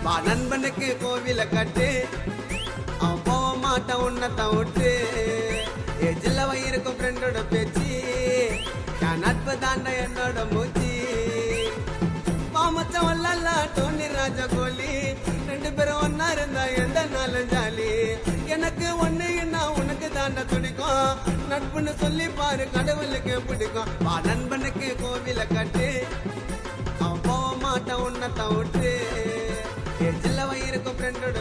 வா நண்பனுக்கு கோவில கட்டு அவன் போக மாட்டான் உன்னை தவிட்டு ஜில்ல வயிறுக்கும் ஃப்ரெண்டோட பேச்சு என் நட்பு தாண்ட என்னோட மூச்சு மாமச்சம் வல்லல்ல டோனி ராஜா கோலி ரெண்டு பேரும் ஒன்னா இருந்தா எந்த நாளும் ஜாலி எனக்கு ஒண்ணு என்ன உனக்கு தாண்ட துடிக்கும் நட்புன்னு சொல்லி பாரு கடவுளுக்கு பிடிக்கும் வா நண்பனுக்கு கோவில கட்டு அவன் போக மாட்டான் உன்னை தவிட்டு ஜில்ல வயிறுக்கும் ஃப்ரெண்டோட